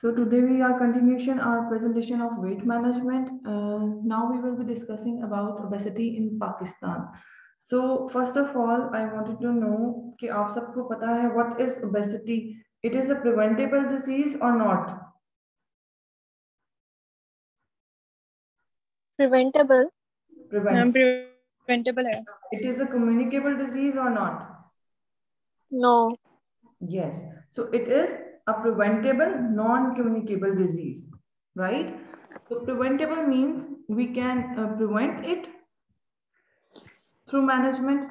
So today we are continuation our presentation of weight management. Now we will be discussing about obesity in Pakistan. So first of all, I wanted to know कि आप सबको पता है what is obesity? It is a preventable disease or not? Preventable. preventable है. It is a communicable disease or not? No. Yes. So it is a preventable, non-communicable disease, right? So preventable means we can prevent it through management.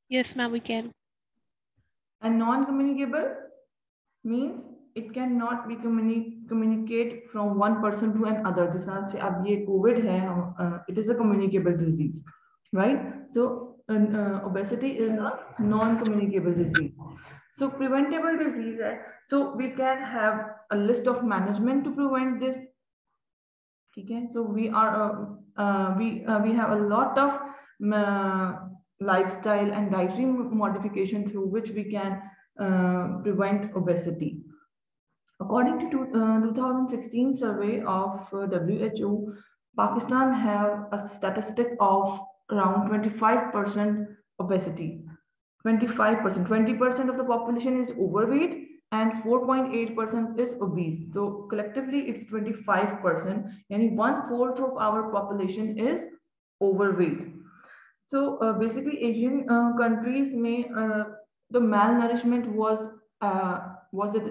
Yes, ma'am, we can. And non-communicable means it cannot be communicate from one person to another. जैसा से अब ये COVID है, it is a communicable disease, right? So obesity is a non-communicable disease. So preventable disease है, so we can have a list of management to prevent this. Okay, so we have a lot of lifestyle and dietary modification through which we can prevent obesity. According to 2016 survey of WHO, Pakistan have a statistic of around 25% obesity. 25%, 20% of the population is overweight and 4.8% is obese. So collectively it's 25%, and 1/4 of our population is overweight. So basically Asian countries may the malnourishment was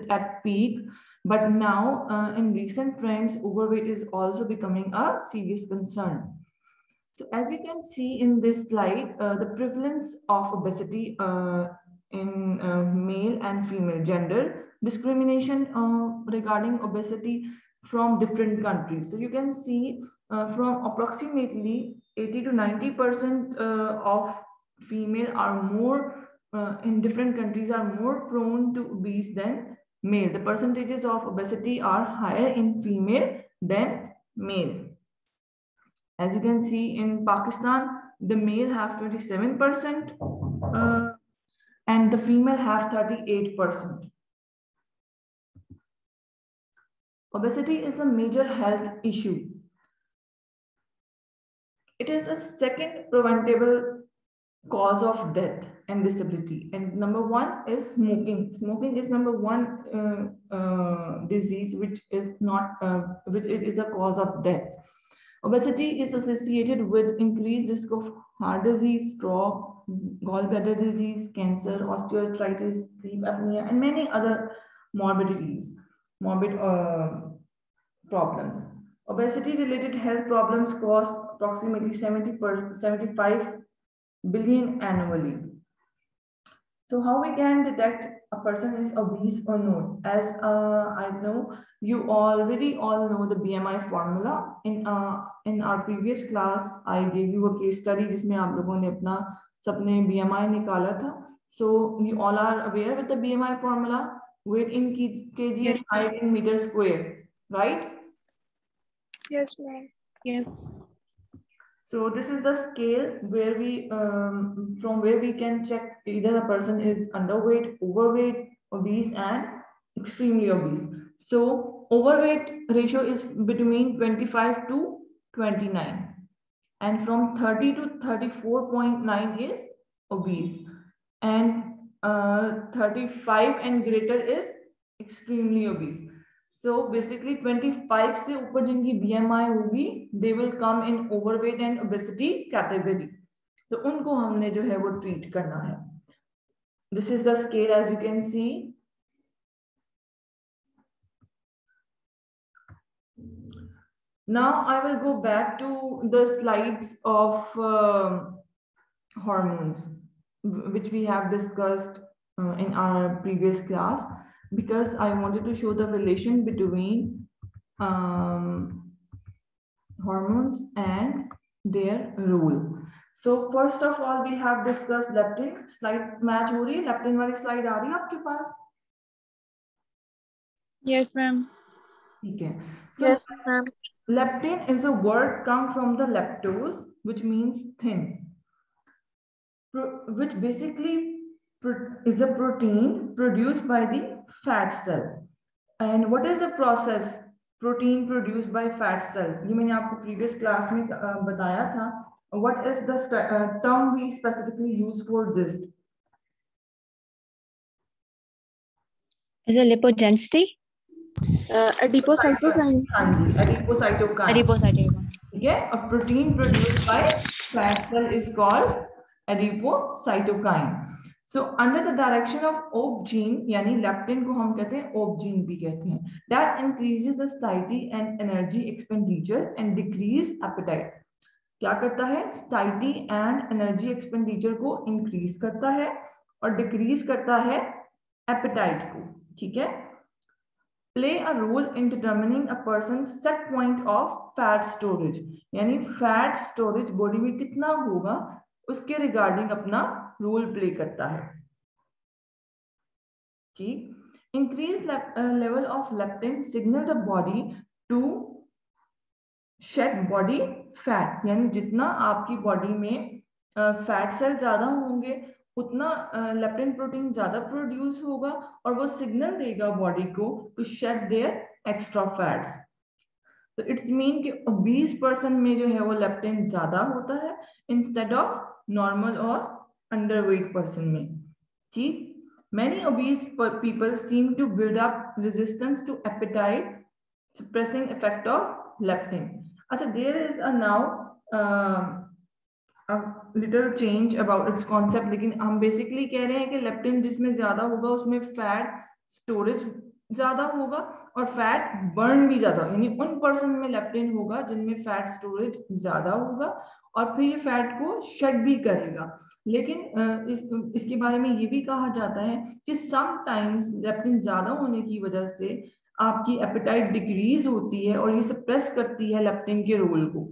at peak, but now in recent trends, overweight is also becoming a serious concern. So as you can see in this slide, the prevalence of obesity in male and female gender discrimination regarding obesity from different countries. So you can see from approximately 80 to 90% of female are more in different countries are more prone to obese than male. The percentages of obesity are higher in female than male. As you can see in Pakistan, the male have 27% and the female have 38%. Obesity is a major health issue. It is a second preventable cause of death and disability. And number one is smoking. Smoking is number one disease which is not which it is a cause of death. Obesity is associated with increased risk of heart disease, stroke, gallbladder disease, cancer, osteoarthritis, sleep apnea, and many other morbid problems. Obesity-related health problems cost approximately 75 billion annually. So how we can detect a person is obese or not? As I know, you already all know the BMI formula. In our previous class, I gave you a case study जिसमें आप लोगों ने अपना सबने BMI निकाला था. So you all are aware with the BMI formula, weight in kg and height in meter square, right? Yes, ma'am. Yes. So this is the scale where we from where we can check either a person is underweight, overweight, obese, and extremely obese. So overweight ratio is between 25 to 29, and from 30 to 34.9 is obese, and 35 and greater is extremely obese. So basically 25 से ऊपर जिनकी BMI होगी, they will come in overweight and obesity category. So उनको हमने जो है वो treat करना है. This is the scale as you can see. Now I will go back to the slides of hormones, which we have discussed in our previous class, because I wanted to show the relation between hormones and their role. So first of all, we have discussed leptin. Slide match हो रही है? Leptin वाली slide आ रही है आपके पास? Yes, ma'am. ठीक है. So Yes, ma'am. leptin is a word come from the leptose, which means thin, which basically is a protein produced by the fat cell. And what is the process protein produced by fat cell? ये मैंने आपको previous class में बताया था. What is the term we specifically use for this? Is it lipogenicity? Adipocytokine. Adipocytokine. Adipocytokine. Yeah, a protein produced by fat cell is called adipocytokine. So under the direction of OP gene, यानी leptin को हम कहते हैं OP gene भी कहते हैं, that increases the satiety and energy expenditure and decrease appetite. क्या करता है? satiety and energy expenditure को increase करता है और decrease करता है appetite को. ठीक है? Play a role in determining a person's set point of fat storage. यानी fat storage body में कितना होगा उसके रिगार्डिंग अपना रोल प्ले करता है. ठीक. Increase level of leptin signal the body to shed body fat. यानी जितना आपकी बॉडी में फैट सेल ज्यादा होंगे उतना लेप्टिन प्रोटीन ज्यादा प्रोड्यूस होगा और वो सिग्नल देगा बॉडी को to shed their extra fats. तो इट्स मीन कि ओबीस पर्सन में जो है वो लेप्टिन ज्यादा होता है इंस्टेड ऑफ नॉर्मल और अंडरवेट पर्सन में. ठीक. Many obese people seem to build up resistance to appetite suppressing effect of leptin. अच्छा, there is a now a little change about its concept, लेकिन हम basically कह रहे हैं कि leptin जिसमें ज्यादा होगा उसमें fat storage ज्यादा होगा और फैट बर्न भी ज्यादा, यानी उन पर्सन में लेप्टिन होगा जिनमें फैट स्टोरेज ज्यादा होगा और फिर ये फैट को शेड भी करेगा. लेकिन इसके बारे में ये भी कहा जाता है कि समटाइम्स लेप्टिन ज्यादा होने की वजह से आपकी एपेटाइट डिक्रीज होती है और ये सप्रेस करती है लेप्टिन के रोल को.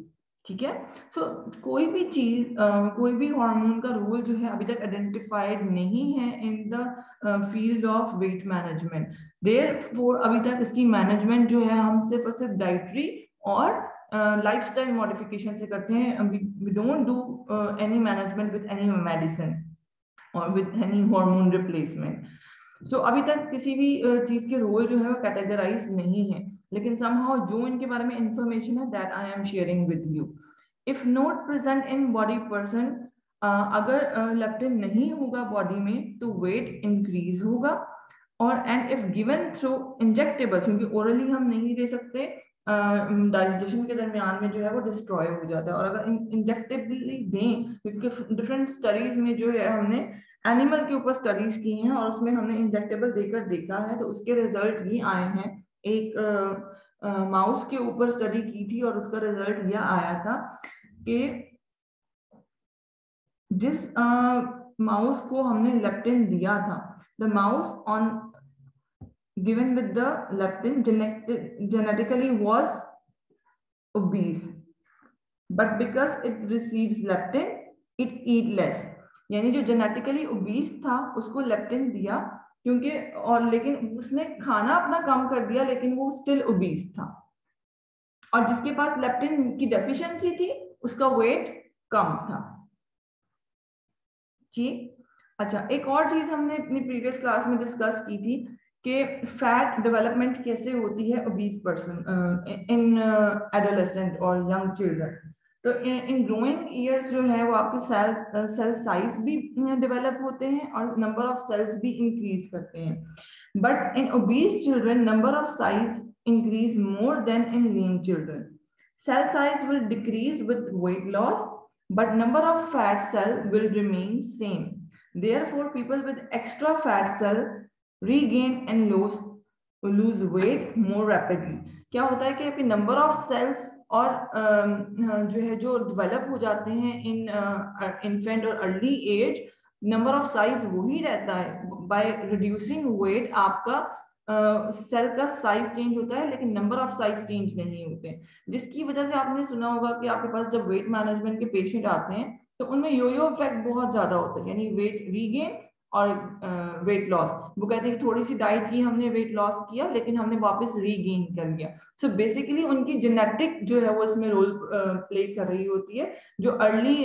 ठीक है. सो कोई भी चीज कोई भी हार्मोन का रोल जो है अभी तक आइडेंटिफाइड नहीं है in the field of weight management. Therefore अभी तक इसकी मैनेजमेंट जो है हम सिर्फ और सिर्फ डाइटरी और लाइफस्टाइल मॉडिफिकेशन से करते हैं. We don't do any management with any medicine और with any hormone replacement. So अभी तक किसी भी चीज के रोल जो है वो कैटेगराइज नहीं है, लेकिन समहाउ जो इनके बारे में इंफॉर्मेशन है that I am sharing with you. If not present in body person, अगर लेप्टिन नहीं होगा बॉडी में तो वेट इंक्रीज होगा. और and if given through injectable, क्योंकि ओरली हम नहीं दे सकते, डाइजेशन के दरमियान में जो है वो डिस्ट्रॉय हो जाता है. और अगर इंजेक्टेबली दें, क्योंकि डिफरेंट स्टडीज में जो है हमने एनिमल के ऊपर स्टडीज की हैं और उसमें हमने इंजेक्टेबल देकर देखा है, तो उसके रिजल्ट ये आए हैं. एक माउस के ऊपर स्टडी की थी और उसका रिजल्ट यह आया था कि जिस माउस को हमने लेप्टिन दिया था, the mouse on given with the leptin genetically was obese, but because it receives leptin it eat less. यानी जो जेनेटिकली ओबीस था उसको लेप्टिन दिया क्योंकि, और लेकिन उसने खाना अपना कम कर दिया लेकिन वो स्टिल ओबीस था. और जिसके पास लेप्टिन की डेफिशिएंसी थी उसका वेट कम था. जी. अच्छा, एक और चीज हमने अपनी प्रीवियस क्लास में डिस्कस की थी कि फैट डेवलपमेंट कैसे होती है ओबीस पर्सन इन एडोलेसेंट और यंग चिल्ड्रन. तो इन ग्रोइंग ईयर्स जो है वो आपके सेल साइज भी डेवलप होते हैं और नंबर ऑफ सेल्स भी इंक्रीज करते हैं. But in obese children number of size increase more then in lean children. Cell size will decrease with weight loss, but number of fat cell will remain same. Therefore, people with extra fat cell regain and lose weight more rapidly. क्या होता है कि number of sales और जो है जो develop हो जाते हैं इन इन्फेंट और early age, number of size वही रहता है. बाय रिड्यूसिंग वेट आपका सेल का साइज चेंज होता है लेकिन नंबर ऑफ साइज चेंज नहीं होते, जिसकी वजह से आपने सुना होगा कि आपके पास जब वेट मैनेजमेंट के पेशेंट आते हैं तो उनमें योयो इफेक्ट बहुत ज्यादा होता है, यानी वेट रीगेन और वेट लॉस. वो कहते हैं कि थोड़ी सी डाइट की हमने वेट लॉस किया लेकिन हमने वापस रीगेन कर लिया. सो बेसिकली उनकी जेनेटिक जो है वो इसमें रोल प्ले कर रही होती है. जो अर्ली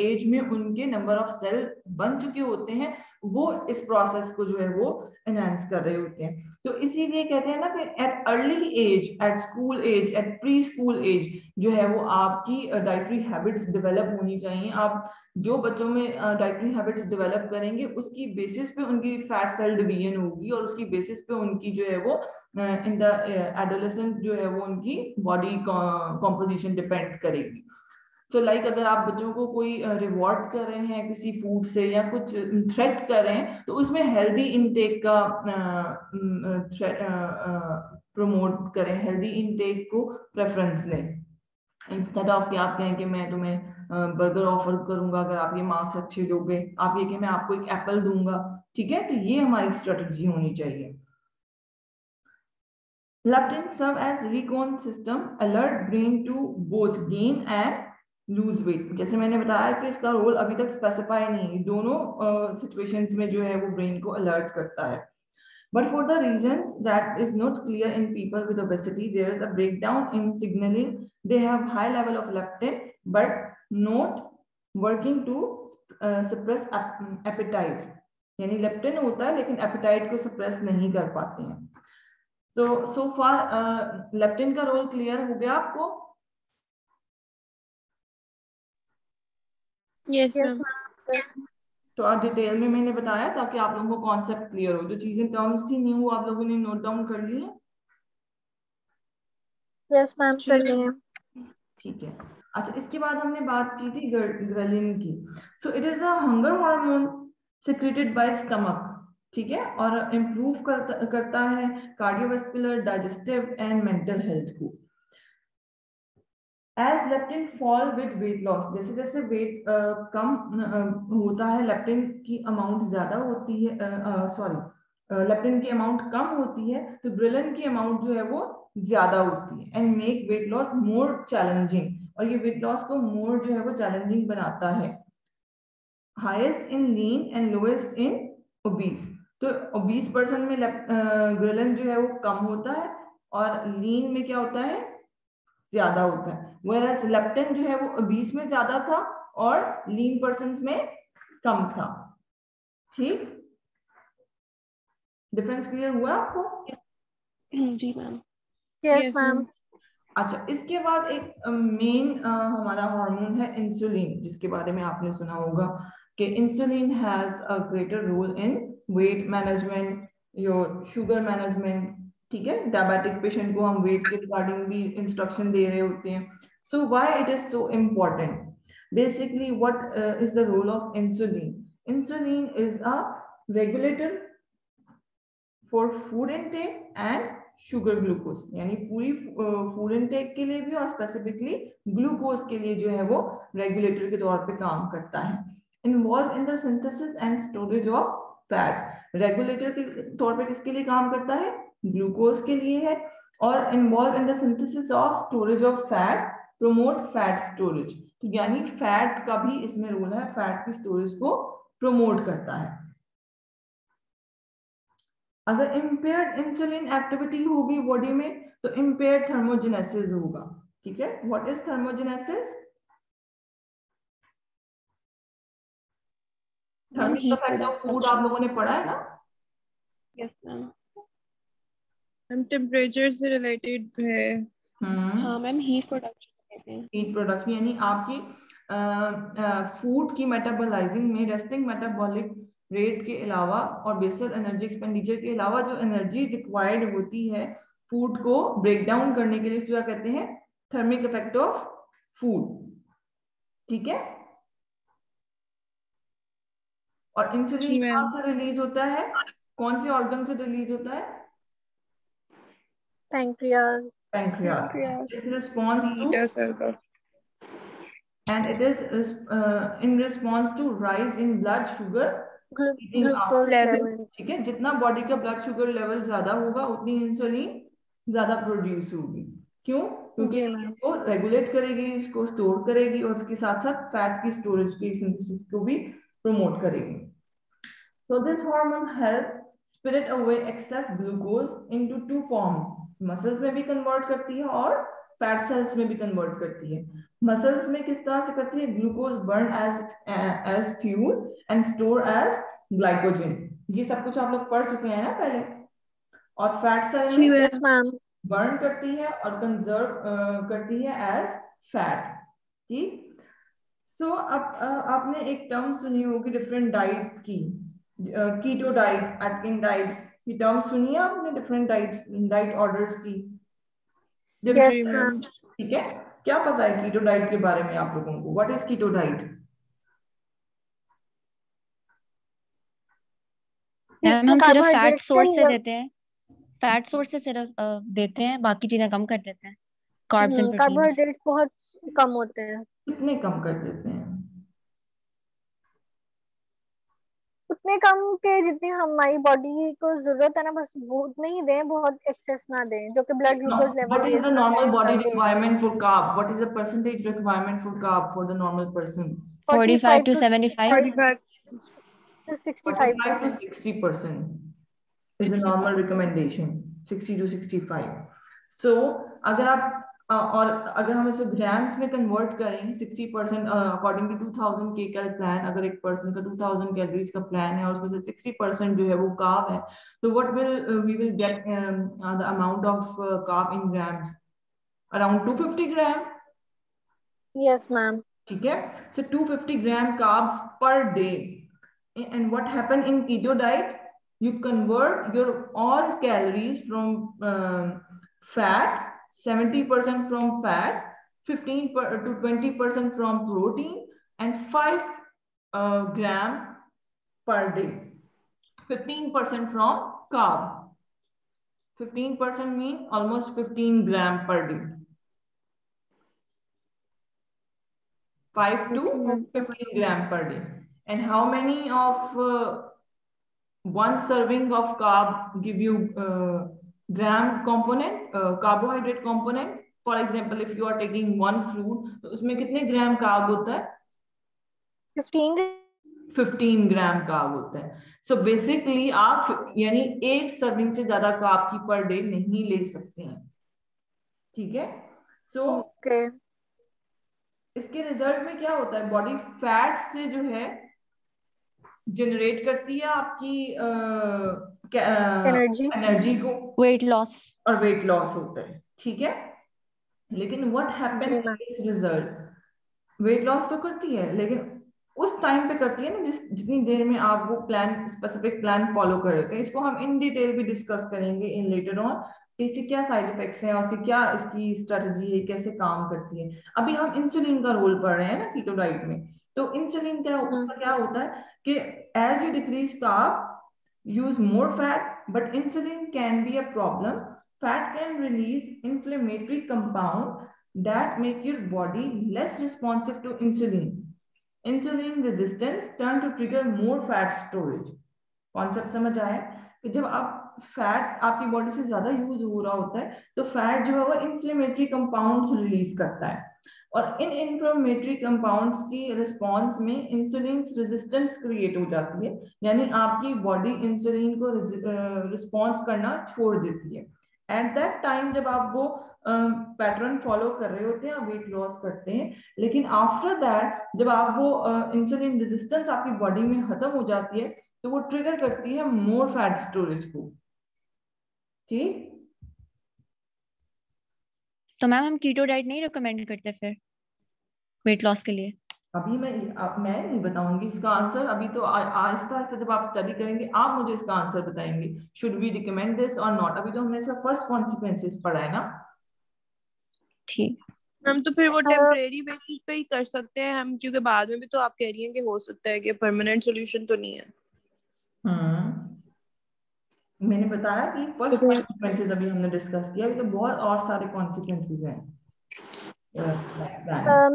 एज में उनके नंबर ऑफ सेल बन चुके होते हैं वो इस प्रोसेस को जो है वो एनहांस कर रहे होते हैं। तो इसीलिए कहते हैं ना कि at early age, at school age, at pre school age जो है वो आपकी डाइटरी हैबिट्स डेवलप होनी चाहिए। आप जो बच्चों में डाइटरी हैबिट्स डेवलप करेंगे उसकी बेसिस पे उनकी फैट सेल डिवीजन होगी और उसकी बेसिस पे उनकी जो है वो इन द एडोलेसेंट जो है वो उनकी बॉडी कॉम्पोजिशन डिपेंड करेगी। तो लाइक अगर आप बच्चों को कोई रिवॉर्ड कर रहे हैं किसी फूड से या कुछ थ्रेट कर रहे हैं तो उसमें हेल्दी इनटेक का प्रमोट करें, हेल्दी इनटेक को प्रेफरेंस दें। इंस्टेड ऑफ कि आप कहें कि मैं तुम्हें बर्गर ऑफर करूंगा अगर आप ये मार्क्स अच्छे दोगे, आप ये कि मैं आपको एक एप्पल दूंगा, ठीक है। तो ये हमारी स्ट्रेटजी होनी चाहिए। Leptin serve as recon system, alert brain to both gain and lose weight। जैसे मैंने बताया कि इसका रोल अभी तक स्पेसिफाई नहीं है, दोनों सिचुएशंस में जो है वो ब्रेन को अलर्ट करता है। But for the reasons that is not clear in people with obesity, there is a breakdown in signaling. They have high level of leptin, but not working to suppress appetite। यानी leptin होता है लेकिन apatite को suppress नहीं कर पाते हैं। तो सो फार लेप्टिन का रोल क्लियर हो गया आपको? Yes, ma'am. तो आप डिटेल में मैंने बताया ताकि आप लोगों को कॉन्सेप्ट क्लियर हो। जो चीजें टर्म्स थी न्यू आप लोगों ने नोट डाउन कर ली है? Yes, ma'am. कर ली है। ठीक है। अच्छा, इसके बाद हमने बात की थी ग्रेलिन की। So it is a hunger hormone secreted by stomach, ठीक है, और इम्प्रूव करता है cardiovascular, digestive and mental health को। As leptin fall with weight loss, जैसे जैसे वेट कम होता है, लेप्टिन की अमाउंट ज्यादा होती है, लेप्टिन की अमाउंट कम होती है तो ग्रेलिन की अमाउंट जो है वो ज्यादा होती है। And make weight loss more challenging, और ये वेट लॉस को मोर जो है वो चैलेंजिंग बनाता है। Highest in lean and lowest in obese. तो ओबीस पर्सन में ग्रेलिन जो है वो कम होता है और लीन में क्या होता है, ज्यादा होता है। Whereas लेप्टिन जो है वो ओबीस में ज्यादा था और लीन पर्सन में कम था। ठीक, डिफरेंस क्लियर हुआ आपको? जी मैम। Yes, ma'am. अच्छा, इसके बाद एक मेन हमारा हार्मोन है इंसुलिन, जिसके बारे में आपने सुना होगा कि insulin has a greater role in weight management, your sugar management, ठीक है। डायबिटिक पेशेंट को हम वेट के रिगार्डिंग भी इंस्ट्रक्शन दे रहे होते हैं। So why it is so important? Basically what is the role of insulin? Insulin is a regulator for food intake and sugar glucose, यानी पूरी फूड इनटेक के लिए भी और स्पेसिफिकली ग्लूकोज के लिए जो है वो रेगुलेटर के तौर पे काम करता है। Involve in the synthesis and storage of fat, regulator के तौर पे किसके लिए काम करता है? ग्लूकोज के लिए है। और involve in the synthesis of storage of fat, promote fat storage, तो यानी फैट का भी इसमें रोल है, फैट की स्टोरेज को प्रोमोट करता है। अगर इम्पेयर्ड इंसुलिन एक्टिविटी होगी बॉडी में तो इम्पेयर्ड थर्मोजेनेसिस होगा, ठीक है। What is thermogenesis? Thermic effect of food आप लोगों ने पढ़ा है ना? Yes ma'am. हम टेम्परेचर से रिलेटेड है। हाँ मैम, हीट प्रोडक्शन कहते हैं। हीट प्रोडक्शन यानी आपकी फूड की मेटाबोलाइजिंग में रेस्टिंग मेटाबॉलिक रेट के अलावा और बेसल एनर्जी एक्सपेंडिचर के अलावा जो एनर्जी रिक्वायर्ड होती है फूड को ब्रेक डाउन करने के लिए, जो कहते हैं थर्मिक इफेक्ट ऑफ फूड, ठीक है। और इंसुलिन कहाँ से रिलीज होता है, कौन से ऑर्गन से रिलीज होता है? Pancreas. Pancreas. It's response to, Beta cell का। and it is in response to rise in blood sugar Glucose level. ठीक है। जितना बॉडी का ब्लड शुगर लेवल ज्यादा होगा उतनी इंसुलिन ज्यादा प्रोड्यूस होगी। क्यों? क्योंकि जी मैम। इसको रेगुलेट करेगी, इसको स्टोर करेगी और उसके साथ साथ फैट की स्टोरेज की सिंथेसिस को भी प्रमोट करेगी। So this hormone help spirit away excess glucose into two forms. Muscles में भी कन्वर्ट करती है और फैट सेल्स में भी कन्वर्ट करती है। मसल्स में किस तरह से करती है? Glucose burn as fuel and store as glycogen. ये सब कुछ आप लोग पढ़ चुके हैं ना पहले। और फैट सेल जी में यस मैम। बर्न करती है और कंजर्व करती है एज फैट। ठीक। सो अब आपने एक टर्म सुनी होगी डिफरेंट डाइट की, कीटो डाइट, एटकिन डाइट्स, ये टर्म सुनी है आपने, डिफरेंट डाइट ऑर्डर्स की। यस जी मैम। मैम। ठीक है, क्या पता है कीटो डाइट के बारे में आप लोगों को? What is keto diet? Ma'am जिसमें हम सिर्फ फैट कार्बोहाइड्रेट का सोर्स ही से देते हैं, फैट सोर्स से सिर्फ देते हैं, बाकी चीजें कम कर देते हैं, कार्ब्स एंड प्रोटीन्स। कार्बोहाइड्रेट बहुत कम होते हैं। कितने कम कर देते हैं? उतने कम के जितनी हमारी बॉडी को जरूरत है ना, बस वो उतने ही दें, बहुत एक्सेस ना दें, जो कि blood glucose level What is raise the ना normal body करे। requirement for carb? What is the percentage requirement for carb for the normal person? 45 45 to to 75। 65 45। to 45 to 65%। 60% is a normal recommendation, 60 to 65. So अगर आप और अगर हम इसे grams में convert करें, 60% अकॉर्डिंग टू 2000 के कैल प्लान, अगर एक पर्सन का 2000 कैलोरीज का प्लान है और उसमें से 60% जो है वो कार्ब है, तो what will we will get the amount of carb in grams? Around 250 gram. Yes ma'am. ठीक है, so 250 gram carbs per day. And what happen in keto diet? You convert your all calories from fat, 70% from fat, 15 to 20% from protein, and 5 gram per day. 15% from carb. 15% mean almost 15 gram per day. 5 to अच्छा ma'am. 15 gram per day. And how many of one serving of carb give you gram component, carbohydrate component? For example, if you are taking one fruit, तो उसमें कितने ग्राम carb होता है? 15। 15 ग्राम carb होता है। So basically आप यानी एक सर्विंग से ज्यादा कार्ब की पर डे नहीं ले सकते हैं। ठीक है, सो ओके। इसके रिजल्ट में क्या होता है? बॉडी फैट से जो है जनरेट करती है आपकी एनर्जी। एनर्जी को, वेट लॉस। और वेट लॉस होता है। ठीक है, लेकिन what happening ma'am. This result? Weight loss तो करती है, लेकिन उस टाइम पे करती है ना जितनी देर में आप वो प्लान, स्पेसिफिक प्लान फॉलो कर रहे थे। इसको हम इन डिटेल भी डिस्कस करेंगे इन लेटर ऑन, इससे क्या साइड इफेक्ट्स हैं और इससे क्या इसकी स्ट्रेटजी है, कैसे काम करती है। अभी हम इंसुलिन का रोल पढ़ रहे हैं ना कीटो डाइट में। तो इंसुलिन क्या होता है कि as you decrease carb, use more fat, but insulin can be a problem. Fat can release inflammatory compound that make your body less responsive to insulin. Insulin resistance turn to trigger more fat storage. Concept समझ आया कि जब आप fat आपकी body से ज्यादा use हो रहा होता है तो फैट जो है वो इंफ्लेमेटरी कंपाउंड्स रिलीज करता है, और इन इंफ्लेमेटरी कंपाउंड्स की रिस्पॉन्स में इंसुलिन रेजिस्टेंस क्रिएट हो जाती है, यानी आपकी बॉडी इंसुलिन को रिस्पॉन्स करना छोड़ देती है। एट दैट टाइम जब आप वो पैटर्न फॉलो कर रहे होते हैं, आप वेट लॉस करते हैं, लेकिन आफ्टर दैट जब आप वो इंसुलिन रेजिस्टेंस आपकी बॉडी में खत्म हो जाती है तो वो ट्रिगर करती है मोर फैट स्टोरेज को। ठीक, तो मैम हम कीटो डाइट नहीं रिकमेंड करते फिर वेट लॉस के लिए? अभी मैं नहीं बताऊंगी इसका आंसर। अभी तो आहिस्ता आहिस्ता जब आप स्टडी करेंगे आप मुझे इसका आंसर बताएंगे, शुड वी रिकमेंड दिस और नॉट। अभी तो हमने इसका फर्स्ट कॉन्सिक्वेंसेस पढ़ा है ना। ठीक। हम तो फिर वो टेम्परेरी बेसिस पे ही कर सकते हैं हम, क्योंकि बाद में भी तो आप कह रही हैं कि हो सकता है कि परमानेंट सोल्यूशन तो नहीं है। मैंने बताया कि फर्स्ट कॉन्सिक्वेंसेस अभी हमने डिस्कस किया, अभी तो बहुत और सारे कॉन्सिक्वेंसेस हैं।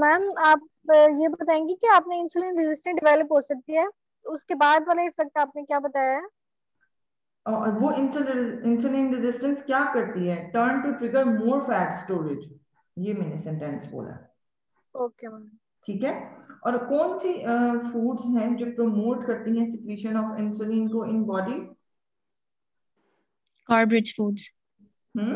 मैम आप ये बताएंगी कि आपने इंसुलिन रेजिस्टेंट डेवलप हो सकती है, उसके बाद वाला इफेक्ट आपने क्या बताया है? और वो इंसुलिन रेजिस्टेंस क्या करती है? Turn to trigger more fat storage, ये मैंने सेंटेंस बोला। Okay ma'am. ठीक है, और कौन सी फूड्स हैं जो प्रमोट करती हैं सिक्रीशन ऑफ इंसुलिन को in body? Carb rich foods hmm,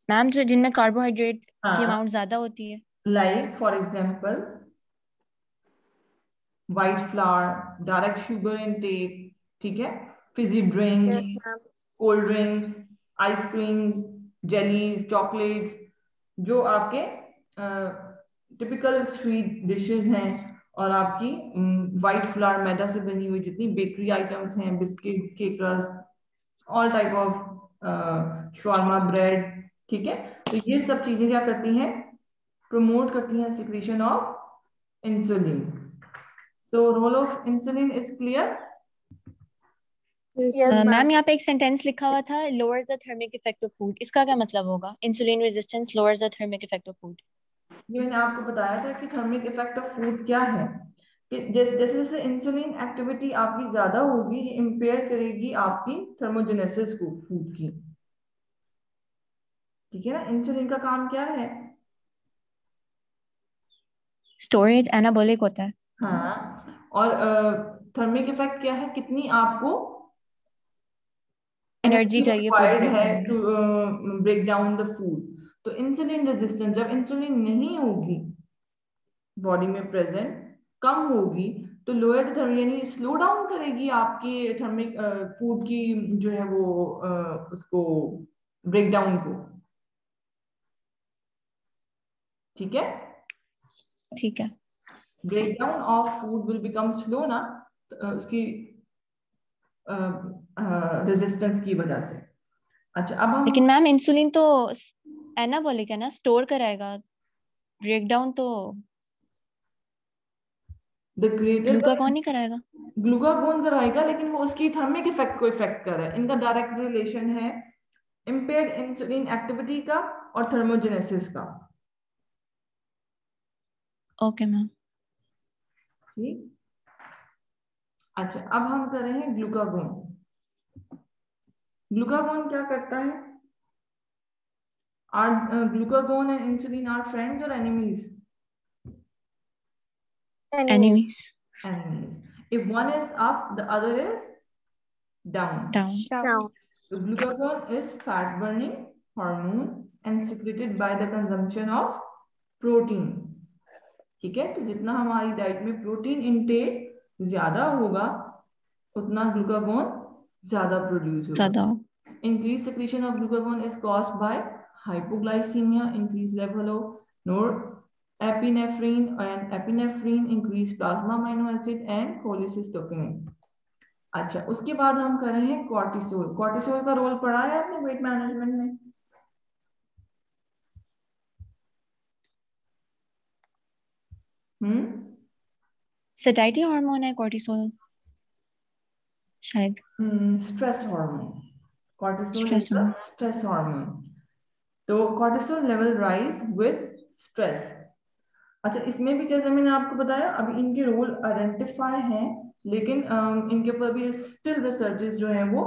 ma'am, जो जिनमें कार्बोहाइड्रेट की हाँ, अमाउंट ज्यादा होती है। Like for example white flower, direct sugar intake, ठीक है, Fiji drinks, yes ma'am. Cold drinks, ice creams, jellies, chocolates, जो आपके टिपिकल स्वीट डिशेस हैं, और आपकी वाइट फ्लावर मैदा से बनी हुई जितनी बेकरी आइटम्स हैं, biscuit, cake rusk, all type of shawarma bread, ठीक है। तो ये सब चीजें क्या करती हैं, प्रमोट करती हैं secretion of insulin. So role of insulin is clear. Yes ma'am. Ma'am यहाँ पे एक सेंटेंस लिखा हुआ था, lowers the thermic effect of food, इसका क्या मतलब होगा? Insulin resistance lowers the thermic effect of food. ये मैंने आपको बताया था कि थर्मिक इफेक्ट ऑफ फूड क्या है, कि जैसे जैसे इंसुलिन एक्टिविटी आपकी ज्यादा होगी, ये इम्पेयर करेगी आपकी थर्मोजेनेसिस को फूड की, ठीक है ना। इंसुलिन का काम क्या है, स्टोरेज, एनाबॉलिक होता है। हाँ, और थर्मिक इफेक्ट क्या है, कितनी आपको एनर्जी चाहिए फूड रिक्वायर्ड ब्रेक है down to break down the food. तो इंसुलिन रेजिस्टेंस, जब इंसुलिन नहीं होगी बॉडी में प्रेजेंट, कम होगी, तो लोअर थर्म यानी स्लो डाउन करेगी आपकी थर्मिक फूड की जो है वो उसको ब्रेक डाउन को, ठीक है। ठीक है। Break down of food will become slow ना, उसकी रेजिस्टेंस की वजह से। अच्छा, अब हम लेकिन मैम इंसुलिन तो एनाबॉलिक है ना, स्टोर कराएगा, ब्रेक डाउन तो द क्रिएटर ग्लूकागॉन नहीं कराएगा। ग्लूकागोन करवाएगा, लेकिन वो उसकी थर्मिक इफेक्ट को इफेक्ट कर रहा है। इनका डायरेक्ट रिलेशन है इम्पेयर्ड इंसुलिन एक्टिविटी का और थर्मोजेनेसिस का, ओके मैम। ठीक। अच्छा, अब हम कर रहे हैं ग्लूकागोन। ग्लूकागोन क्या करता है, are glucagon and insulin are friends और enemies? Enemies. Enemies. If one is up, the other is down. Down. Down. So glucagon is fat burning hormone and secreted by the consumption of protein. ठीक है, तो जितना हमारी diet में protein intake ज्यादा होगा, उतना ग्लूकागोन ज्यादा प्रोड्यूस होगा। ज्यादा। Increased secretion of glucagon is caused by hypoglycemia, increased level of norepinephrine, and epinephrine, increased plasma amino acid and cholecystokinin. अच्छा, उसके बाद हम कर रहे हैं कॉर्टिसोल। कॉर्टिसोल का रोल पढ़ा है आपने वेट मैनेजमेंट में? सेटाइटी हार्मोन है कॉर्टिसोल शायद। Stress hormone. Cortisol is stress the hormone. Stress hormone. तो cortisol level rise with stress. अच्छा, इसमें भी जैसे मैंने आपको बताया, अभी इनके रोल आइडेंटिफाई हैं, लेकिन इनके ऊपर भी स्टिल रिसर्चेस जो हैं वो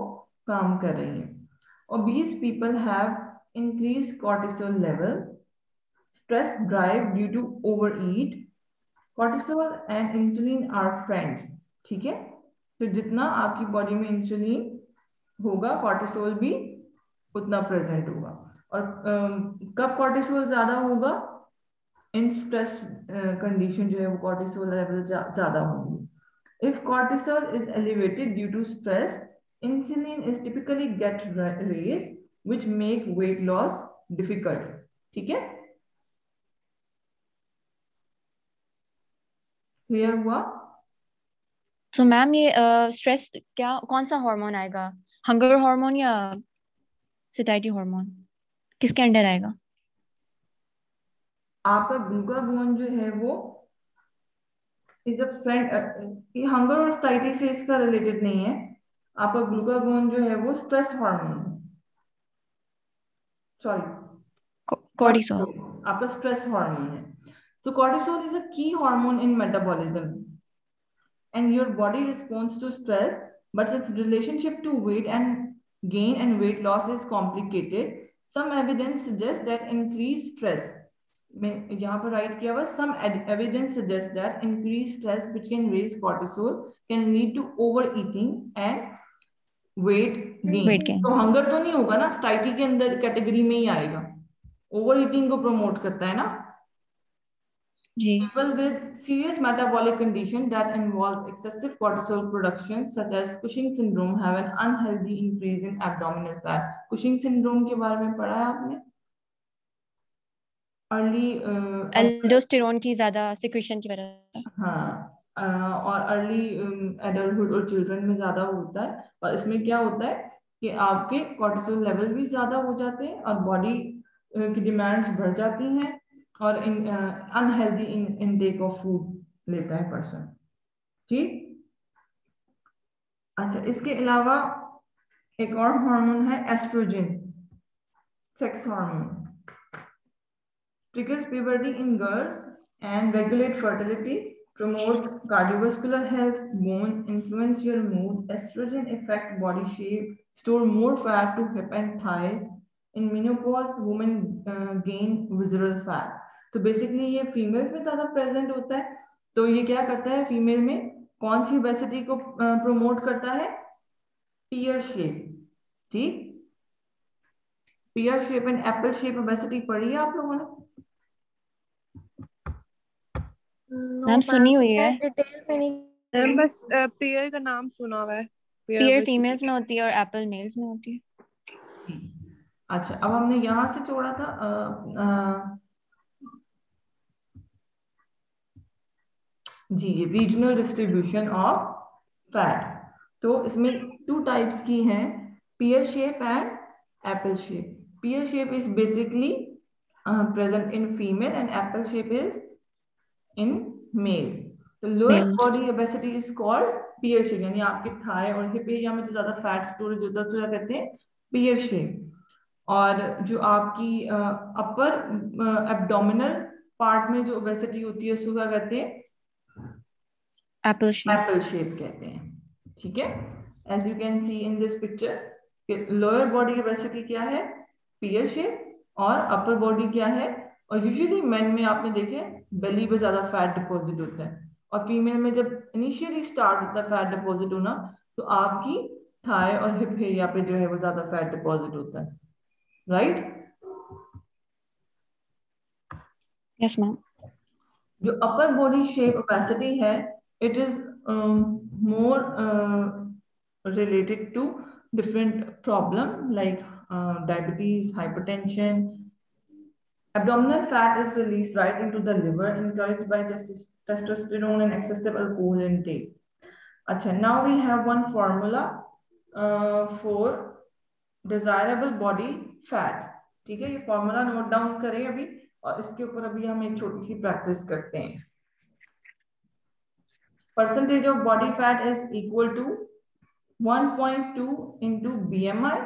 काम कर रही हैं। Obese people have increased cortisol level, stress drive due to overeat. Cortisol and insulin are friends, ठीक है। तो जितना आपकी बॉडी में इंसुलिन होगा, कॉर्टिसोल भी उतना प्रेजेंट होगा। और कब कॉर्टिसोल ज्यादा होगा, इन स्ट्रेस कंडीशन जो है वो कॉर्टिसोल लेवल ज्यादा होंगे। If cortisol is elevated due to stress, insulin is typically get raised, which make weight loss difficult, ठीक है। क्लियर हुआ? तो मैम ये स्ट्रेस क्या, कौन सा हार्मोन आएगा? हंगर हार्मोन या सेटाइटी हार्मोन, किसके अंडर आएगा? आपका ग्लूकागोन जो है वो इज अ फ्रेंड, हंगर और साइटी से इसका रिलेटेड नहीं है। आपका ग्लूकागोन जो है वो स्ट्रेस हार्मोन है, सॉरी कॉर्टिसोल। आपका स्ट्रेस हार्मोन है। So cortisol is a key hormone in metabolism, and your body responds to stress, but its relationship to weight and gain and weight loss is complicated. Some evidence suggests that increased stress, मैं यहाँ पर right किया हुआ, some evidence suggests that increased stress which can raise cortisol can lead to overeating and weight gain. Weight gain. तो hunger तो नहीं होगा ना, स्टाइटी के अंदर कैटेगरी में ही आएगा, ओवर ईटिंग को प्रमोट करता है ना। जी People with serious metabolic condition that involve excessive cortisol production, such as Cushing syndrome, have an unhealthy increase in abdominal fat. Cushing syndrome के बारे में पढ़ा है आपने? अर्ली एल्डोस्टेरोन की ज्यादा सिक्रीशन की वजह से। हाँ और अर्ली एडल्टहुड और चिल्ड्रन में ज्यादा होता है, और इसमें क्या होता है कि आपके कॉर्टिसोल लेवल भी ज्यादा हो जाते हैं और बॉडी की डिमांड्स बढ़ जाती हैं और अनहेल्दी इनटेक ऑफ फूड लेता है पर्सन। ठीक, अच्छा इसके अलावा एक और हार्मोन है estrogen, sex hormone, triggers puberty in girls and regulate fertility, promote cardiovascular health, bone, influence your mood. Estrogen affect body shape, store more fat to hip and thighs. In menopause, women gain visceral fat. तो basically ये females में ज्यादा present होता है। तो ये क्या करता है, फीमेल में कौन सी ओबेसिटी को प्रमोट करता है? Pear shape. ठीक, pear shape and apple shape obesity पढ़ी है आप लोगों ने? मैम सुनी हुई है। डिटेल में नहीं, मैम बस पेयर का नाम सुना हुआ है। पियर फीमेल्स में होती है और एप्पल मेल्स में होती है। अच्छा अब हमने यहां से छोड़ा था जी रीजनल डिस्ट्रीब्यूशन ऑफ फैट। तो इसमें टू टाइप्स की हैं, पियर shape and apple shape. Peer shape is basically present in female and apple shape is in male. The lower Males. body obesity is called pear shape, यानी आपके Thai और hip area में जो ज्यादा fat storage होता है उसको क्या कहते हैं? पियर शेप। और जो आपकी अपर एब्डोमिनल पार्ट में जो ओबेसिटी होती है उसको क्या कहते हैं? Apple shape. एप्पल शेप कहते हैं। ठीक है, as you can see in this picture, lower body obesity क्या है? पियर शेप, और अपर बॉडी क्या है? और यूजुअली मेन में आपने देखे बेली पे ज्यादा फैट डिपॉजिट होता है, और फीमेल में जब इनिशियली स्टार्ट होता है फैट डिपॉजिट होना तो आपकी थाई और हिप एरिया पे जो है वो ज्यादा फैट डिपॉजिट होता है, राइट? Yes ma'am. जो अपर बॉडी शेप ओबेसिटी है, it is more related to different problem like diabetes, hypertension. Abdominal fat is released right into the liver, encouraged by testosterone and excessive alcohol intake. Acha, now we have one formula for desirable body fat. ठीक है, ये formula note down करें अभी, और इसके ऊपर अभी हम एक छोटी सी प्रैक्टिस करते हैं। Percentage of body fat is equal to 1.2 into BMI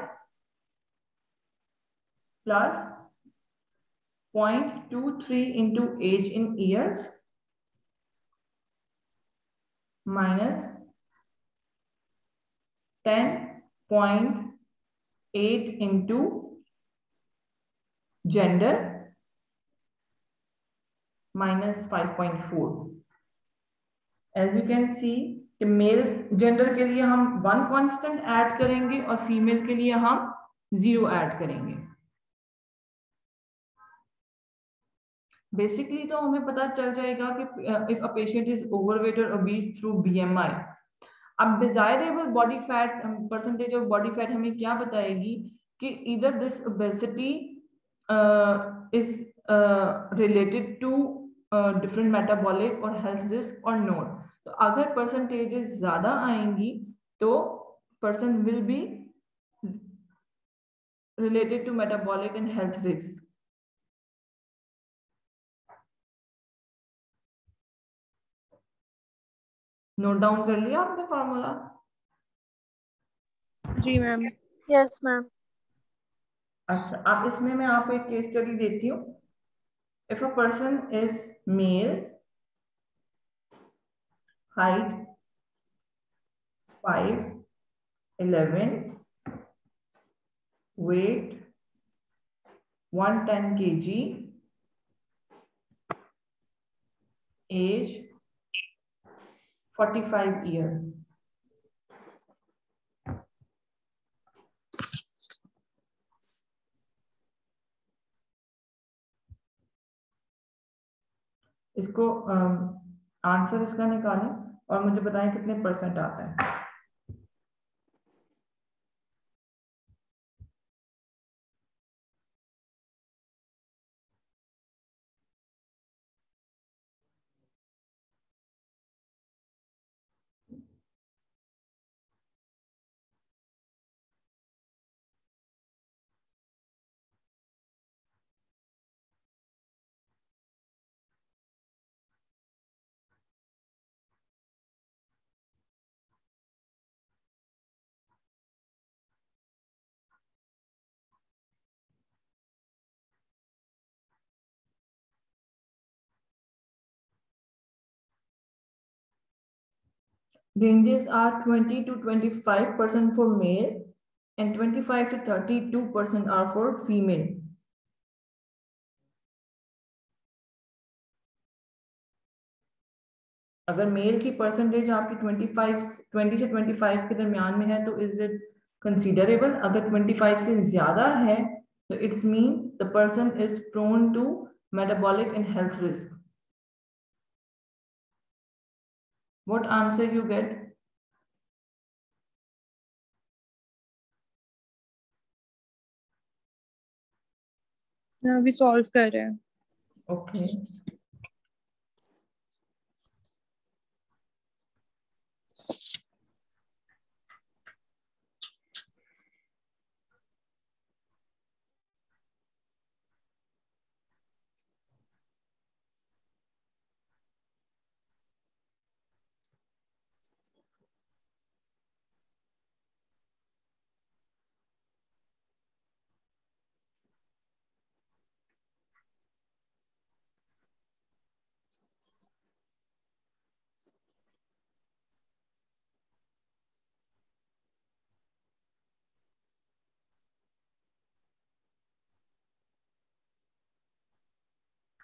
plus 0.23 into age in years minus 10.8 into gender minus 5.4. As you can see कि मेल जेंडर के लिए हम 1 कांस्टेंट ऐड करेंगे और फीमेल के लिए हम 0 ऐड करेंगे। बेसिकली तो हमें पता चल जाएगा कि if a patient is overweight और ओबीस थ्रू बीएमआई। अब desirable body fat percentage of body fat हमें क्या बताएगी कि इधर this obesity is related to different metabolic और हेल्थ रिस्क और नॉट। तो अगर परसेंटेजेस ज्यादा आएंगी तो person will be related to metabolic and health risk. Note down कर लिया आपने फॉर्मूला? जी मैम। Yes ma'am. अच्छा अब इसमें मैं आपको एक केस स्टडी देती हूँ। If a person is male, height 5'11", weight 110 kg, age 45 year. इसको आंसर इसका निकालें और मुझे बताएं कितने परसेंट आता है। Ranges are 20 to 25% for male and 25 to 32% are for female. अगर मेल की परसेंटेज आपकी 20 से 25 के दरमियान में है तो इज इट कंसीडरेबल। अगर 25 से ज्यादा है तो it's mean the person is prone to metabolic and health risk. What answer you get? अभी सॉल्व कर रहे हैं। Okay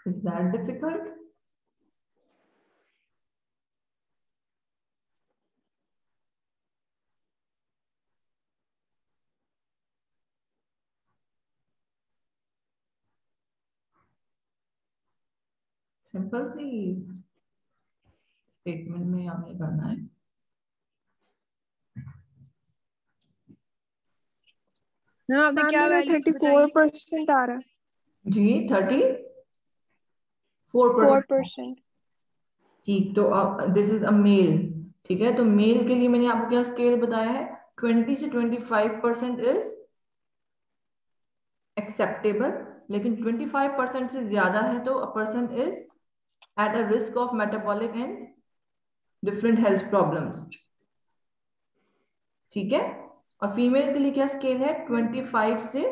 Is that difficult? Simple सी स्टेटमेंट में हमें करना है। मैम आपने क्या मेरा वैल्यू 34% आ रहा है। जी 34%। ठीक, तो दिस इज अ मेल। ठीक है, तो मेल के लिए मैंने आपको क्या स्केल बताया है? 20 से 25% इज एक्सेप्टेबल, लेकिन 25% से ज्यादा है तो a person is at a risk of metabolic and different health problems. ठीक है, और फीमेल के लिए क्या स्केल है? 25 से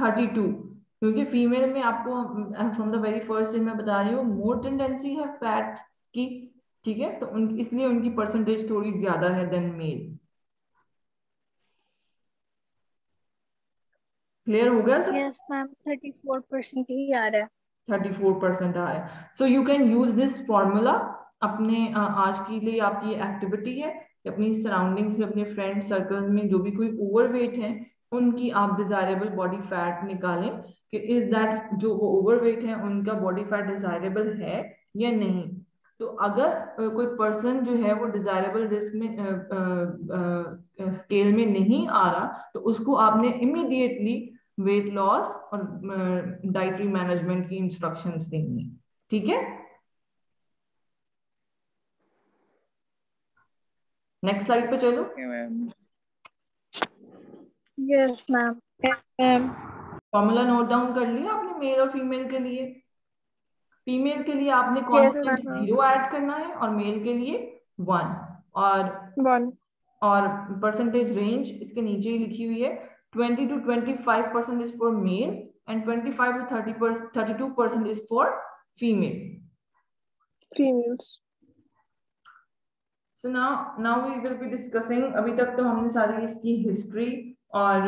32, क्योंकि फीमेल में आपको फ्रॉम द वेरी फर्स्ट मैं बता रही हूँ मोर टेंडेंसी है फैट की। ठीक है, तो इसलिए उनकी परसेंटेज थोड़ी ज्यादा है देन मेल। क्लियर हो गया सब? यस मैम 34% ही आ रहा है। 34% आया। So you can use this formula अपने आज के लिए आपकी एक्टिविटी है कि अपनी सराउंडिंग्स में अपने फ्रेंड सर्कल में जो भी कोई ओवरवेट है उनकी आप डिजायरेबल बॉडी फैट निकालें कि इज दैट जो वो ओवरवेट है उनका बॉडी फैट डिजायरेबल है या नहीं। तो अगर कोई पर्सन जो है वो डिजायरेबल रिस्क में स्केल में नहीं आ रहा तो उसको आपने इमीडिएटली वेट लॉस और डाइटरी मैनेजमेंट की इंस्ट्रक्शंस देंगे। ठीक है, नेक्स्ट स्लाइड पे चलो। Yes ma'am. Formula note down कर लिया आपने मेल और फीमेल के लिए? फीमेल के लिए आपने Yes, कांस्टेंट ma'am. 0 ऐड करना है और मेल के लिए 1, और परसेंटेज रेंज इसके नीचे ही लिखी हुई है। 20 to 25% is for male and 25 to 32% is for female. Females. So now we will be discussing, अभी तक तो हमने सारी इसकी हिस्ट्री और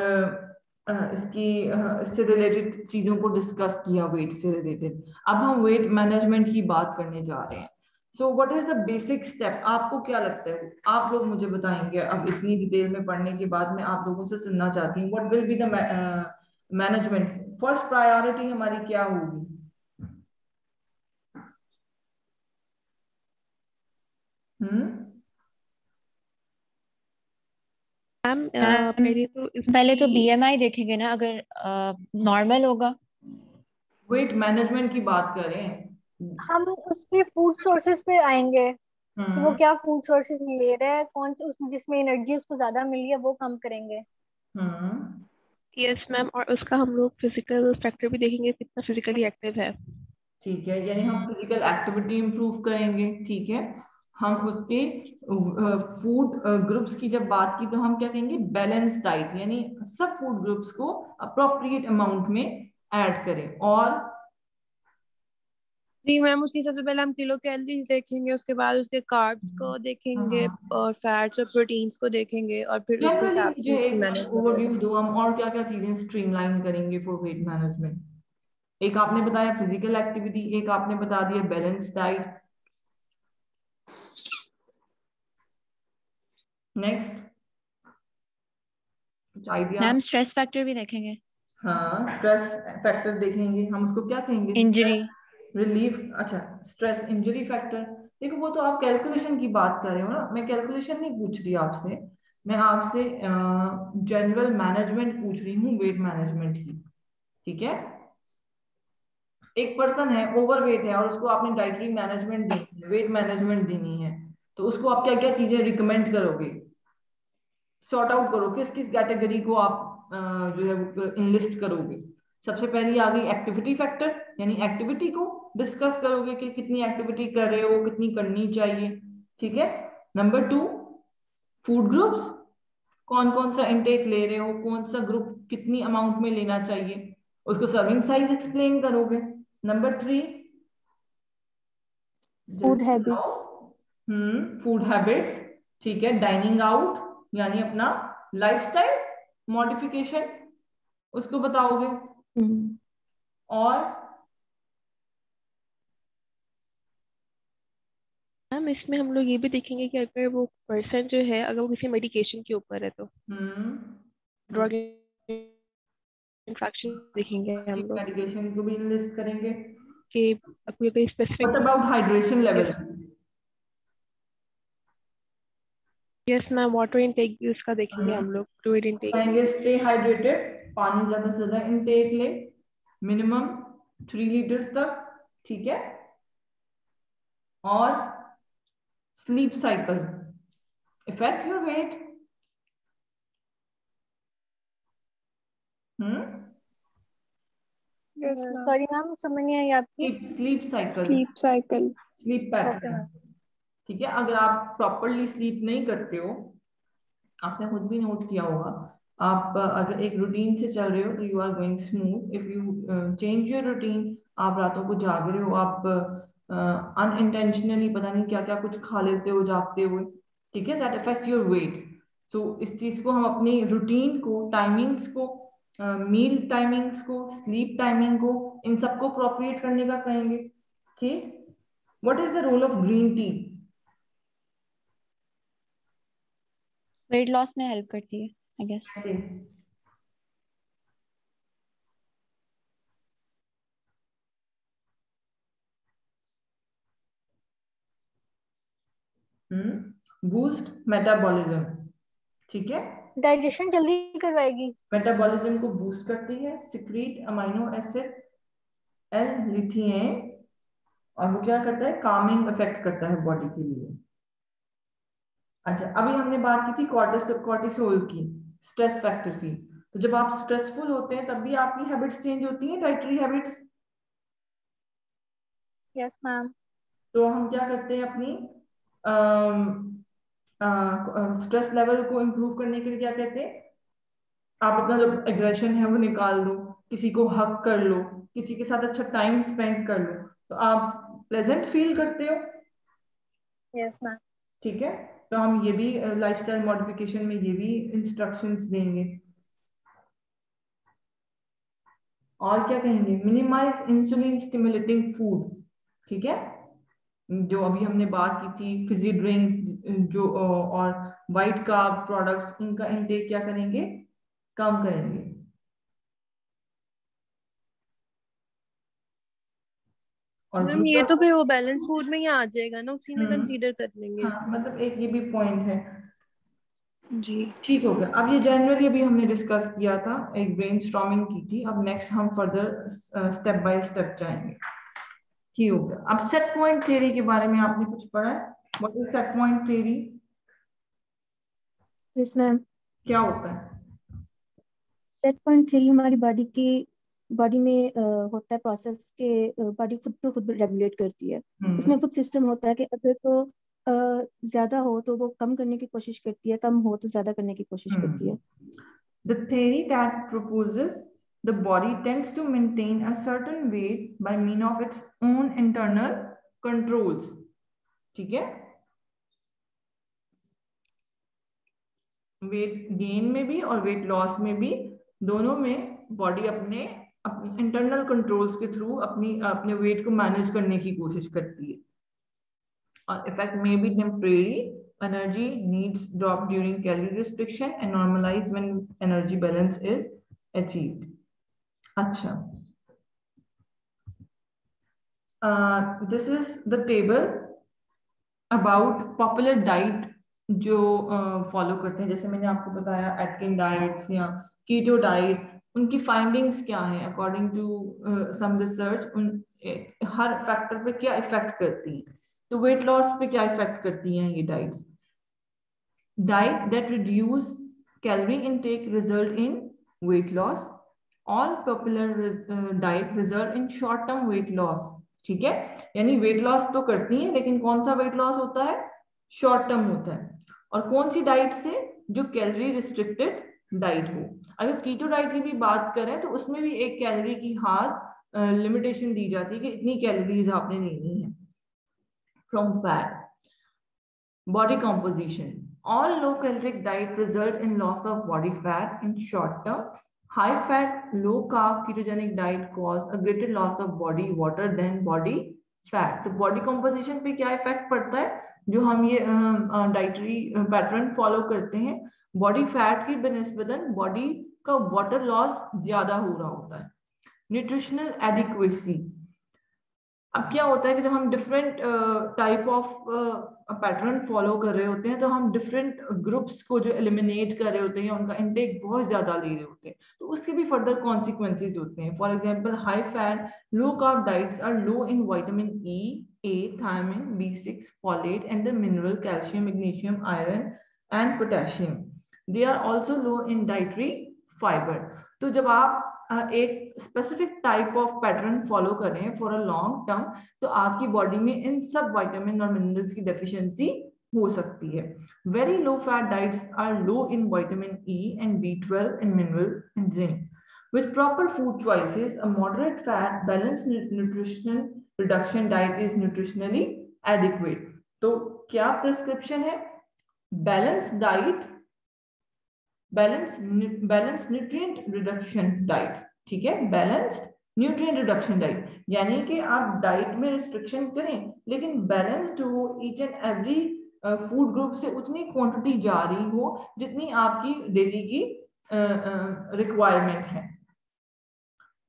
इससे रिलेटेड चीजों को डिस्कस किया, वेट से रिलेटेड। अब हम वेट मैनेजमेंट की बात करने जा रहे हैं। So what is the basic step? आपको क्या लगता है, आप लोग मुझे बताएंगे। अब इतनी डिटेल में पढ़ने के बाद मैं आप लोगों से सुनना चाहती हूँ, what will be the management first priority हमारी क्या होगी? मैम पहले तो BMI देखेंगे ना, अगर नॉर्मल होगा। वेट मैनेजमेंट की बात करें। हम उसके फूड सोर्सेज पे आएंगे, वो हम्म क्या फूड सोर्सेज ले रहा है, कौन से उस जिसमें एनर्जी उसको ज्यादा मिली है वो कम करेंगे। हम्म यस मैम, और उसका हम लोग फिजिकल फैक्टर भी देखेंगे, कितना फिजिकली एक्टिव है। ठीक है, यानी हम फिजिकल एक्टिविटी इंप्रूव करेंगे। ठीक है, हम उसके फूड ग्रुप्स की जब बात की तो हम क्या कहेंगे, बैलेंस डाइट, यानी सब फूड ग्रुप्स को अप्रोप्रिएट अमाउंट में ऐड करें। और जी मैम, उसकी सबसे पहले हम किलो कैलोरीज देखेंगे, उसके बाद उसके कार्ब्स को देखेंगे और फैट्स और प्रोटीन्स को देखेंगे, और फिर उसके जनरली हिसाब से मुझे उसकी एक मैनेजमेंट ओवरव्यू करेंगे। दो, हम और क्या क्या चीजें स्ट्रीमलाइन करेंगे फॉर वेट मैनेजमेंट। एक आपने बताया फिजिकल एक्टिविटी, एक आपने बता दिया बैलेंस डाइट। नेक्स्ट कुछ आइडिया? मैम स्ट्रेस फैक्टर भी देखेंगे। हाँ, स्ट्रेस फैक्टर देखेंगे, हम उसको क्या कहेंगे, इंजरी। रिलीफ। अच्छा, स्ट्रेस इंजरी फैक्टर। देखो वो तो आप कैलकुलेशन की बात कर रहे हो ना, मैं कैलकुलेशन नहीं पूछ रही आपसे, मैं आपसे जनरल मैनेजमेंट पूछ रही हूँ, वेट मैनेजमेंट की। ठीक है, एक पर्सन है ओवरवेट है और उसको आपने डाइटरी मैनेजमेंट देनी है, वेट मैनेजमेंट देनी है, तो उसको आप क्या क्या चीजें रिकमेंड करोगे? सॉर्ट आउट करो किस किस कैटेगरी को आप जो है इनलिस्ट करोगे। सबसे पहली आ गई एक्टिविटी फैक्टर, यानी एक्टिविटी को डिस्कस करोगे कि कितनी एक्टिविटी कर रहे हो, कितनी करनी चाहिए। ठीक है, नंबर 2, फूड ग्रुप्स, कौन कौन सा इनटेक ले रहे हो, कौन सा ग्रुप कितनी अमाउंट में लेना चाहिए, उसको सर्विंग साइज एक्सप्लेन करोगे। Number 3, food habits. Food habits. ठीक है, डाइनिंग आउट, यानी अपना लाइफस्टाइल मॉडिफिकेशन, उसको बताओगे। और मैम इसमें हम लोग ये भी देखेंगे कि अगर वो पर्सन जो है, अगर वो किसी मेडिकेशन के ऊपर है तो ड्रग इंट्रैक्शन देखेंगे हम लोग मेडिकेशन को भी लिस्ट करेंगे। कि कोई specific. What about hydration level? Yes ma'am, water intake भी उसका देखेंगे हम लोग, फ्लूइड इनटेक। कहेंगे स्टे हाइड्रेटेड, पानी ज्यादा से ज्यादा इनटेक ले, मिनिमम 3 लीटर्स तक। ठीक है, और sleep cycle effect your weight. Yes ma'am, sorry ma'am, समझ नहीं आई आपकी। Sleep cycle, sleep cycle. Sleep okay pattern. Ma'am. ठीक है, अगर आप प्रॉपरली स्लीप नहीं करते हो, आपने खुद भी नोट किया होगा, आप अगर एक रूटीन से चल रहे हो तो you are going smooth, if you change your routine, आप रातों को जाग रहे हो, आप अनइंटेंशनली पता नहीं क्या क्या कुछ खा लेते हो जागते हुए, ठीक है, that affect your weight. So इस चीज को हम अपनी रूटीन को, टाइमिंग्स को, मील टाइमिंग्स को, स्लीप टाइमिंग को, इन सबको अप्रोप्रिएट करने का कहेंगे। ठीक, what is the role of green tea? Weight loss में हेल्प करती है आई गेस। Boost metabolism. ठीक है, डाइजेशन जल्दी करवाएगी। मेटाबॉलिज्म को बूस्ट करती है, secrete amino acid L lithium, और वो क्या करता है, कामिंग इफेक्ट करता है बॉडी के लिए। अच्छा, अभी हमने बात की थी कॉर्टिसोल की, स्ट्रेस फैक्टर की। तो जब आप स्ट्रेसफुल होते हैं तब भी आपकी हैबिट्स चेंज होती हैं, डाइटरी हैबिट्स। Yes ma'am. तो हम क्या करते हैं, अपनी स्ट्रेस लेवल को इम्प्रूव करने के लिए क्या कहते हैं, आप अपना जो एग्रेशन है वो निकाल दो, किसी को हक कर लो, किसी के साथ अच्छा टाइम स्पेंड कर लो, तो आप प्लेजेंट फील करते हो। Yes ma'am. ठीक है, तो हम ये भी लाइफस्टाइल मॉडिफिकेशन में ये भी इंस्ट्रक्शंस देंगे। और क्या कहेंगे, मिनिमाइज इंसुलिन स्टिमुलेटिंग फूड। ठीक है, जो अभी हमने बात की थी, फिजी ड्रिंक्स जो और वाइट कार्ब प्रोडक्ट्स, इनका इंटेक क्या करेंगे, कम करेंगे। और मैम ये तो फिर वो बैलेंस फूड में ही आ जाएगा ना, उसी में कंसीडर कर लेंगे। हाँ, मतलब एक ये भी पॉइंट है जी। ठीक हो गया। अब ये जनरली अभी हमने डिस्कस किया था, एक ब्रेनस्टॉर्मिंग की थी। अब नेक्स्ट हम फर्दर स्टेप बाय स्टेप जाएंगे। ठीक हो गया। अब सेट पॉइंट थ्योरी के बारे में आपने कुछ पढ़ा है? What is set point theory? Yes ma'am. क्या होता है? सेट पॉइंट थ्योरी हमारी बॉडी में होता है प्रोसेस के बॉडी खुद को खुद रेगुलेट करती है। उसमें खुद सिस्टम होता है कि अगर तो ज्यादा हो तो वो कम करने की कोशिश करती है, कम हो तो ज्यादा करने की कोशिश करती है। The theory that proposes the body tends to maintain a certain weight by means of its own internal controls. ठीक है, वेट गेन में भी और वेट लॉस में भी, दोनों में बॉडी अपने इंटरनल कंट्रोल्स के थ्रू अपने वेट को मैनेज करने की कोशिश करती है। और इफेक्ट में भी temporary, energy needs drop during calorie restriction and normalize when energy balance is achieved. अच्छा, this is the table about popular diet जो फॉलो करते हैं। जैसे मैंने आपको बताया एटकिन डाइट्स या कीटो डाइट, उनकी फाइंडिंग्स क्या है अकॉर्डिंग टू सम रिसर्च, उन हर फैक्टर पे क्या इफेक्ट करती हैं। तो वेट लॉस पे क्या इफेक्ट करती हैं ये diets? Diet that reduce calorie intake result in weight loss. All popular diet result in short term weight loss. ठीक है, यानी वेट लॉस तो करती है लेकिन कौन सा वेट लॉस होता है? शॉर्ट टर्म होता है। और कौन सी डाइट से? जो कैलोरी रिस्ट्रिक्टेड डाइट हो। अगर कीटो डाइट की भी बात करें तो उसमें भी एक कैलोरी की खास लिमिटेशन दी जाती है कि इतनी कैलोरीज आपने लेनी है from fat. Body composition. All low-caloric diet result in loss of body fat in short term. High-fat, low-carb ketogenic diet cause a greater loss of body water than body fat. तो body composition पे क्या effect पड़ता है? जो हम ये dietary pattern follow करते हैं, बॉडी फैट की बनिस्बतन बॉडी का वाटर लॉस ज्यादा हो रहा होता है। Nutritional adequacy. अब क्या होता है कि जब हम different type of pattern follow कर रहे होते हैं तो हम डिफरेंट ग्रुप्स को जो एलिमिनेट कर रहे होते हैं, उनका इंटेक बहुत ज्यादा ले रहे होते हैं, तो उसके भी फर्दर कॉन्सिक्वेंसेज होते हैं। For example, high fat low carb diets are low in vitamin E, A, thiamine, B6, folate and the mineral calcium, magnesium, iron and potassium. They are also low in dietary fiber. तो जब आप एक specific type of pattern follow कर रहे हैं for a long term, तो आपकी body में इन सब विटामिन और मिनरल्स की डेफिशिएंसी हो सकती है। Very low fat diets are low in vitamin E and B12 and mineral and zinc. With proper food choices, a moderate fat, balanced nutritional reduction diet is nutritionally adequate. तो क्या prescription है? Balance diet, balance nutrient reduction diet. ठीक है, balance nutrient reduction diet, यानी कि आप diet में restriction करें लेकिन बैलेंस्ड हो, each and every food group से उतनी क्वांटिटी जा रही हो जितनी आपकी डेली की रिक्वायरमेंट है।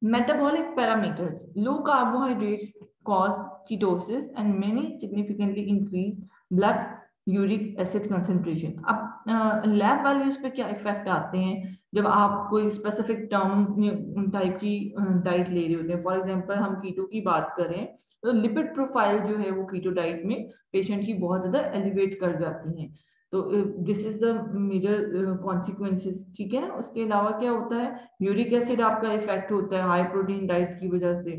Metabolic parameters. Low carbohydrates cause ketosis and many significantly increase blood uric acid concentration. अब लैब वैल्यूज पे क्या इफेक्ट आते हैं जब आप कोई स्पेसिफिक टर्म टाइप की डाइट ले रहे होते हैं? फॉर एग्जांपल, हम कीटो की बात करें तो लिपिड प्रोफाइल जो है वो कीटो डाइट में पेशेंट की बहुत ज्यादा एलिवेट कर जाती हैं। तो this is the major consequences. ठीक है ना, उसके अलावा क्या होता है? यूरिक एसिड आपका इफेक्ट होता है हाई प्रोटीन डाइट की वजह से।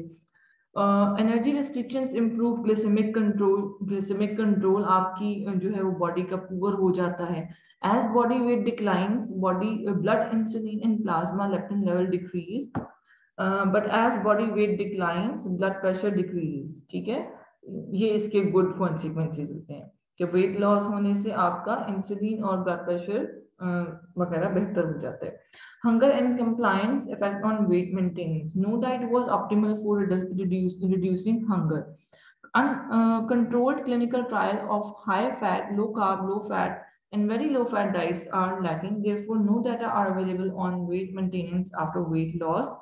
Energy restrictions improve glycemic control. Glycemic control आपकी जो है वो बॉडी का पुअर हो जाता है। As body weight declines, body blood insulin and plasma leptin level decrease, but as body weight declines blood pressure decrease. ठीक है, ये इसके गुड कॉन्सिक्वेंसेज होते हैं कि वेट लॉस होने से आपका इंसुलिन और ब्लड प्रेशर वगैरह बेहतर हो जाता है। Hunger and compliance effect on weight maintenance. No diet was optimal for reducing hunger. Uncontrolled clinical trial of high fat, low carb, low fat, and very low fat diets are lacking. Therefore, no data are available on weight maintenance after weight loss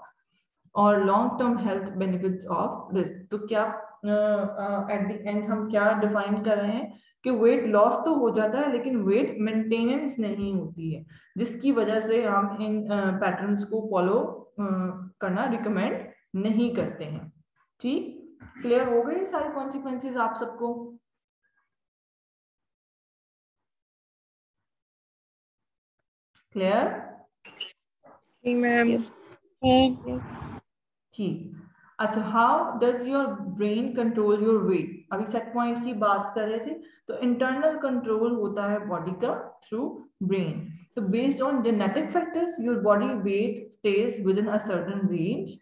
or long-term health benefits of this. तो क्या at the end हम क्या define कर रहे हैं कि wait loss तो हो जाता है लेकिन वेट मेंटेनेंस नहीं होती है, जिसकी वजह से हम इन पैटर्न्स को फॉलो करना रिकमेंड नहीं करते हैं। ठीक, क्लियर हो गई सारी कॉन्सिक्वेंसेस आप सबको? क्लियर? जी मैम। ठीक, अच्छा, how does your brain control your weight? अभी सेट पॉइंट की बात कर रहे थे, तो इंटरनल कंट्रोल होता है बॉडी का थ्रू ब्रेन। तो based on genetic factors your body weight stage with in a certain range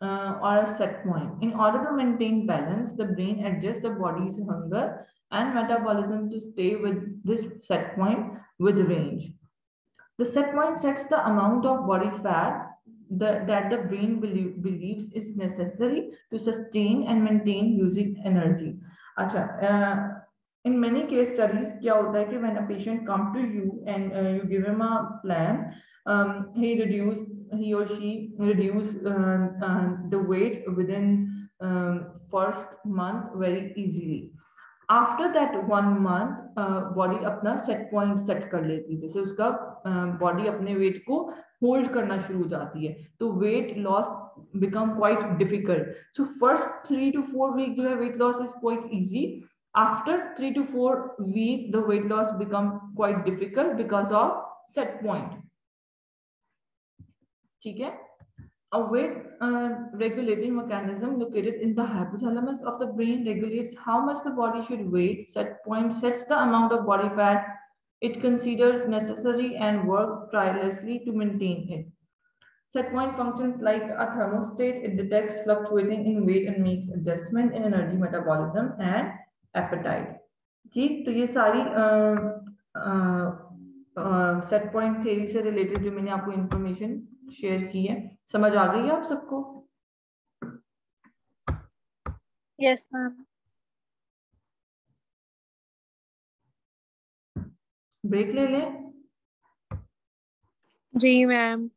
or a set point. In order to maintain balance, the brain adjusts the body's hunger and metabolism to stay with this set point with range. The set point sets the amount of body fat that the brain believes is necessary to sustain and maintain using energy. Acha, in many case studies, क्या होता है कि when a patient come to you and you give him a plan, he or she reduce the weight within first month very easily. After that 1 month body अपना set point set कर लेती है, जैसे उसका बॉडी अपने wait को hold करना शुरू हो जाती है, तो weight loss become quite difficult. So first 3 to 4 week जो है weight loss is quite easy, after 3 to 4 week the weight loss become quite difficult because of set point. ठीक है, a weight regulating mechanism located in the hypothalamus of the brain regulates how much the body should weigh. Set point sets the amount of body fat it considers necessary and work tirelessly to maintain it. Set point functions like a thermostat. It detects fluctuating in weight and makes adjustment in energy metabolism and appetite. ठीक, तो ये सारी set point theory से related जो मैंने आपको information share की है, समझ आ गई है आप सबको? Yes ma'am. ब्रेक ले लें? जी मैम।